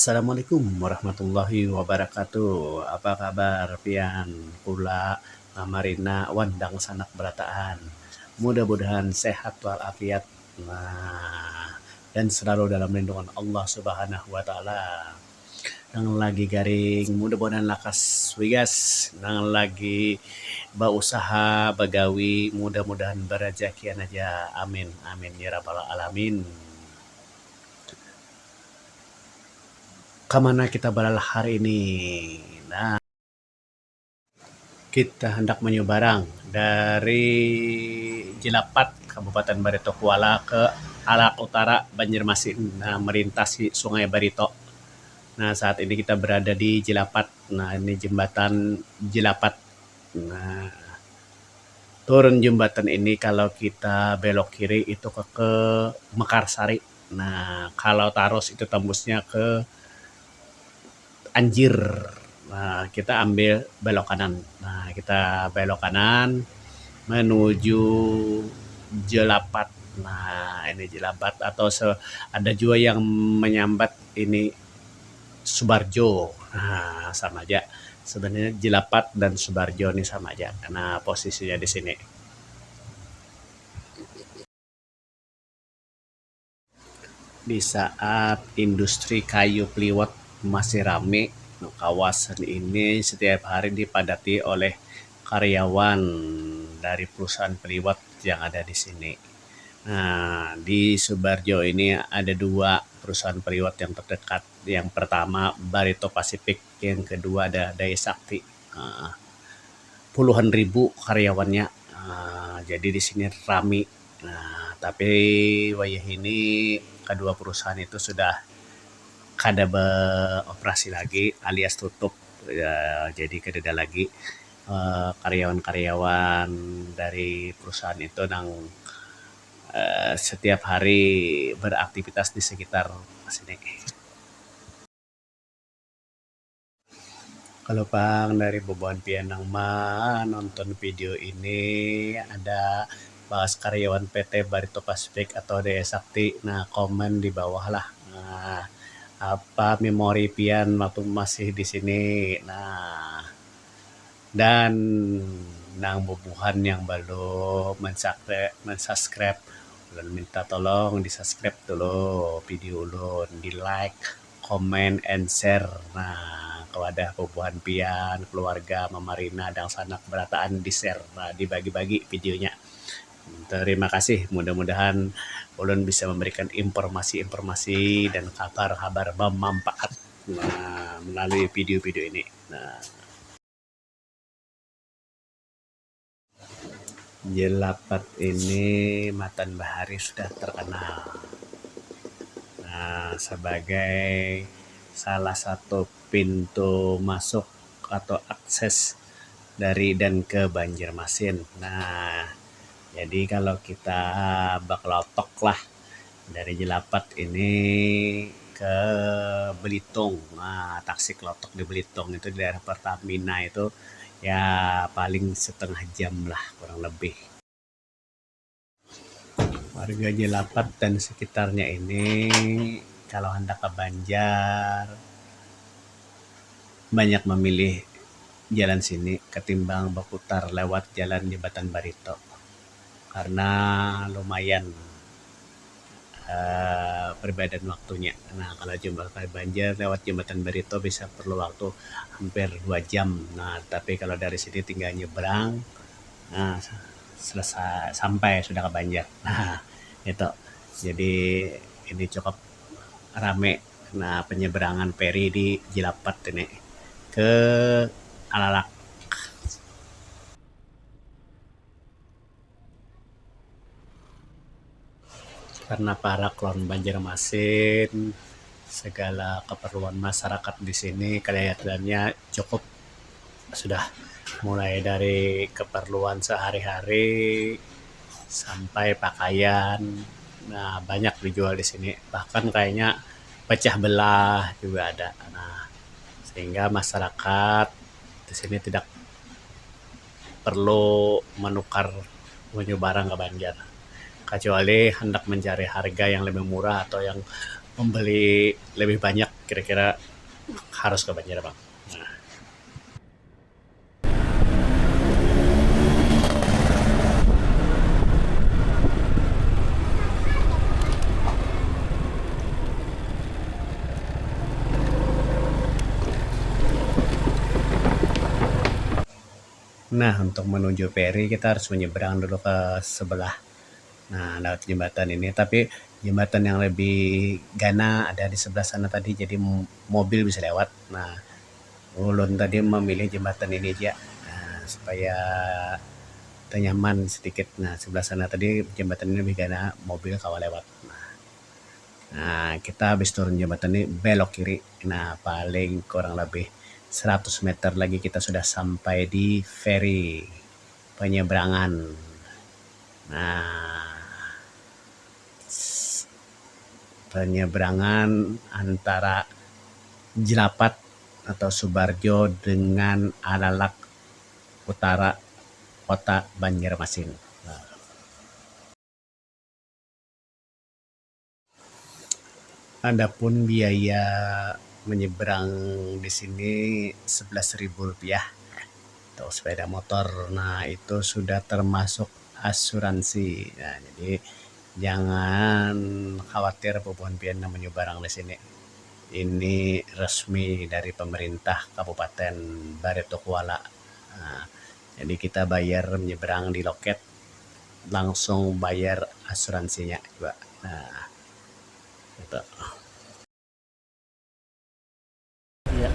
Assalamualaikum warahmatullahi wabarakatuh. Apa kabar pian pula Marina wandang sanak berataan. Mudah-mudahan sehat walafiat. Nah, dan selalu dalam lindungan Allah Subhanahu wa taala. Nang lagi garing mudah-mudahan lakas wigas, nang lagi berusaha bagawi mudah-mudahan berezekian aja. Amin amin ya rabbal alamin. Kemana kita beralih hari ini? Nah, kita hendak menyeberang dari Jilapat, Kabupaten Barito Kuala ke Alak Utara, Banjarmasin. Nah, melintasi Sungai Barito. Nah, saat ini kita berada di Jilapat. Nah, ini jembatan Jilapat. Nah, turun jembatan ini kalau kita belok kiri itu ke Mekarsari. Nah, kalau Taros itu tembusnya ke Anjir. Nah, kita ambil belok kanan. Nah, kita belok kanan menuju Jelapat. Nah, ini Jelapat atau ada juga yang menyambat ini Subarjo. Nah, sama aja. Sebenarnya Jelapat dan Subarjo ini sama aja karena posisinya di sini. Di saat industri kayu Peliwet masih rame, kawasan ini setiap hari dipadati oleh karyawan dari perusahaan Peliwet yang ada di sini. Nah, di Subarjo ini ada dua perusahaan Peliwet yang terdekat. Yang pertama Barito Pacific, yang kedua ada Daya Sakti. Puluhan ribu karyawannya. Jadi di sini rame. Nah, tapi wayah ini kedua perusahaan itu sudah kada beroperasi lagi alias tutup, ya, jadi kada ada lagi karyawan-karyawan dari perusahaan itu nang setiap hari beraktivitas di sekitar sini. Kalau pang dari bebuan pian nang nonton video ini ada bahas karyawan PT Barito Pacific atau Daya Sakti, nah komen di bawah lah. Nah, apa memori pian waktu masih di sini. Nah, dan nang bubuhan yang belum mensubscribe ulun minta tolong di-subscribe dulu video ulun, di-like, comment, and share. Nah, kepada bubuhan pian, keluarga, Mamarina, dan sanak berataan di-share. Nah, dibagi-bagi videonya. Terima kasih. Mudah-mudahan ulun bisa memberikan informasi-informasi dan kabar-kabar bermanfaat melalui video-video ini. Nah, Jelapat ini Matan Bahari sudah terkenal sebagai salah satu pintu masuk atau akses dari dan ke Banjarmasin. Nah, jadi kalau kita baklotok lah dari Jelapat ini ke Belitung. Nah, taksi klotok di Belitung itu di daerah Pertamina itu ya paling setengah jam lah kurang lebih. Warga Jelapat dan sekitarnya ini kalau hendak ke Banjar banyak memilih jalan sini ketimbang berputar lewat jalan Jembatan Barito karena lumayan perbedaan waktunya. Nah, kalau jembatan Banjar lewat Jembatan Barito bisa perlu waktu hampir 2 jam. Nah, tapi kalau dari sini tinggal nyebrang, nah, selesai sampai sudah ke Banjar. Nah, itu. Jadi ini cukup rame. Nah, penyeberangan feri di Jilapat ini ke Alalak. Karena para klon Banjarmasin, segala keperluan masyarakat di sini kelihatannya cukup sudah mulai dari keperluan sehari-hari sampai pakaian. Nah, banyak dijual di sini. Bahkan kayaknya pecah belah juga ada. Nah, sehingga masyarakat di sini tidak perlu menukar punya barang ke Banjar. Kecuali hendak mencari harga yang lebih murah atau yang membeli lebih banyak kira-kira harus ke Banjar Bang. Nah, untuk menuju Peri kita harus menyeberang dulu ke sebelah. Nah, lewat jembatan ini. Tapi jembatan yang lebih gana ada di sebelah sana tadi, jadi mobil bisa lewat. Nah, ulun tadi memilih jembatan ini aja, supaya nyaman sedikit. Nah, sebelah sana tadi jembatan ini lebih gana, mobil kawa lewat. Nah, kita habis turun jembatan ini belok kiri. Nah, paling kurang lebih 100 meter lagi kita sudah sampai di feri penyeberangan. Nah, penyeberangan antara Jelapat atau Subarjo dengan Alalak Utara Kota Banjarmasin. Adapun biaya menyeberang di sini Rp11.000 untuk sepeda motor. Nah, itu sudah termasuk asuransi. Nah, jadi jangan khawatir Bobon pian menyeberang di sini. Ini resmi dari pemerintah Kabupaten Barito Kuala. Nah, jadi kita bayar menyeberang di loket, langsung bayar asuransinya juga. Nah, itu. Ya.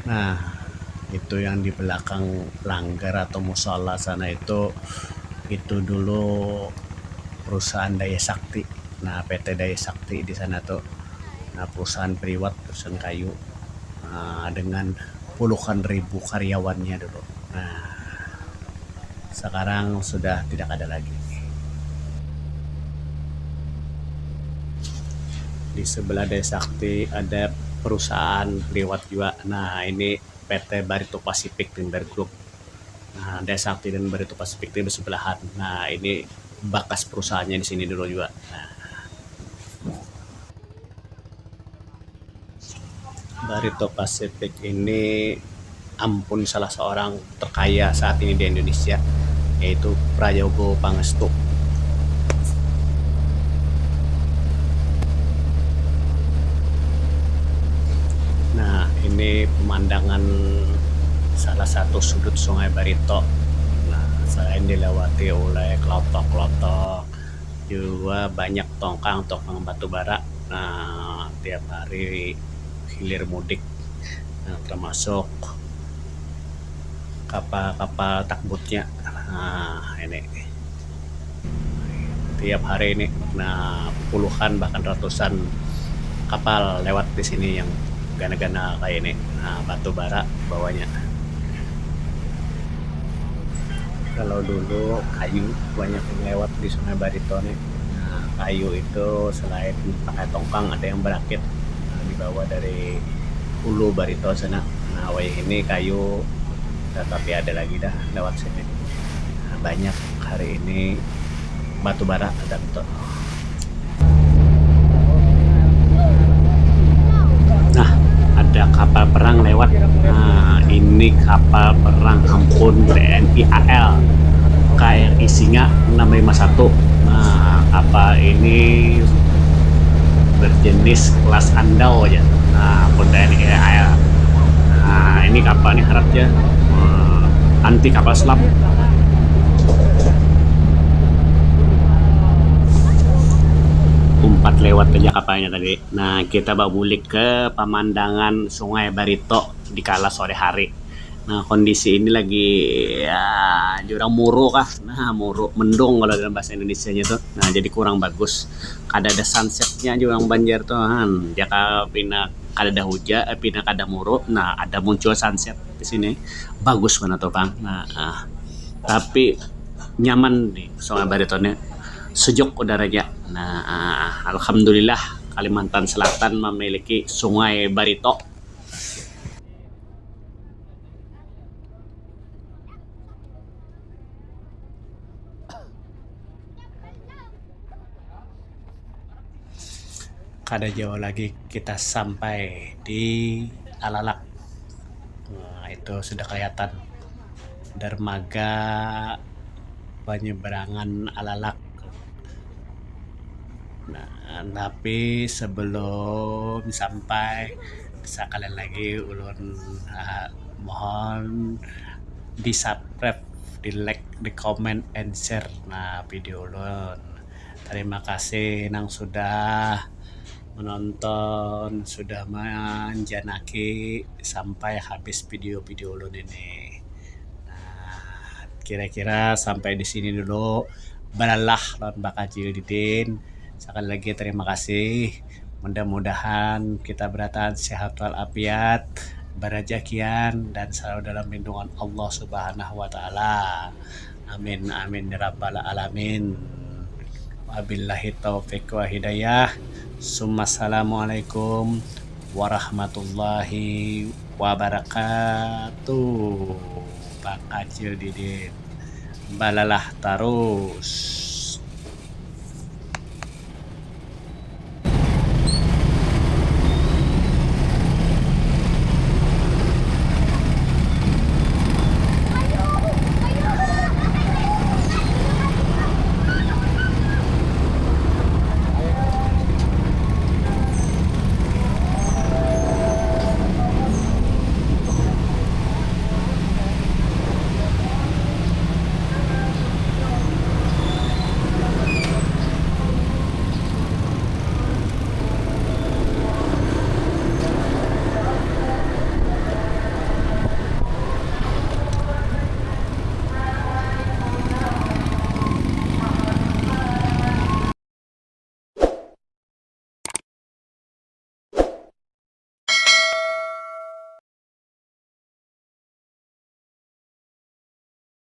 Nah, itu yang di belakang langgar atau musola sana itu dulu perusahaan Daya Sakti. Nah, PT Daya Sakti di sana tuh, nah, perusahaan priwat, perusahaan kayu, dengan puluhan ribu karyawannya dulu. Nah, sekarang sudah tidak ada lagi. Di sebelah Daya Sakti ada perusahaan priwat juga. Nah, ini PT Barito Pacific Timber Group. Nah, Daya Sakti dan Barito Pacific itu bersebelahan. Nah, ini bakas perusahaannya di sini dulu juga. Nah, Barito Pacific ini ampun salah seorang terkaya saat ini di Indonesia, yaitu Prayogo Pangestu. Nah, ini pemandangan salah satu sudut Sungai Barito. Nah, selain dilewati oleh kelotok-kelotok, juga banyak tongkang batu bara. Nah, tiap hari hilir mudik. Nah, termasuk kapal-kapal takbutnya. Nah, ini tiap hari ini, nah, puluhan bahkan ratusan kapal lewat di sini yang gana-gana kayak ini. Nah, batu bara bawahnya. Kalau dulu kayu banyak yang lewat di Sungai Barito nih. Nah, kayu itu selain pakai tongkang ada yang berakit, dibawa dari hulu Barito sana. Nah, ini kayu tetapi ada lagi dah lewat sini. Nah, banyak hari ini batu bara ada betul. Nah, ada kapal perang lewat. Nah, ini kapal perang ampun TNI AL KRI Singa 651. Nah, kapal ini berjenis kelas Andau aja. Nah, ampun TNI AL. Nah, ini kapal ini harapnya anti kapal selam. lewat aja kapalnya tadi. Nah, kita babulik ke pemandangan Sungai Barito di kala sore hari. Nah, kondisi ini lagi ya jurang muru kah? Nah, muru mendung kalau dalam bahasa Indonesianya tuh. Nah, jadi kurang bagus. Kada ada sunsetnya jurang Banjar tuh. Jaka pina kada ada hujan, pina kada muru. Nah, ada muncul sunset di sini. Bagus mana tuh, Bang. Nah, tapi nyaman nih Sungai Barito nih. Sejuk udaranya. Nah, alhamdulillah Kalimantan Selatan memiliki Sungai Barito. Kada jauh lagi kita sampai di Alalak. Nah, itu sudah kelihatan dermaga penyeberangan Alalak. Nah, tapi sebelum sampai sekali lagi ulun mohon di subscribe, di like, di comment and share nah video ulun. Terima kasih nang sudah menonton, sudah menjanaki sampai habis video-video ulun ini. Nah, kira-kira sampai di sini dulu. Balalah lawan Bakajil Didin. Sekali lagi terima kasih. Mudah-mudahan kita bertahan sehat walafiat, berajakian dan selalu dalam lindungan Allah Subhanahu wa taala. Amin amin ya rabbal alamin. Wabillahi taufiq wa hidayah. Assalamualaikum warahmatullahi wabarakatuh. Pak Acil Didin. Balalah terus.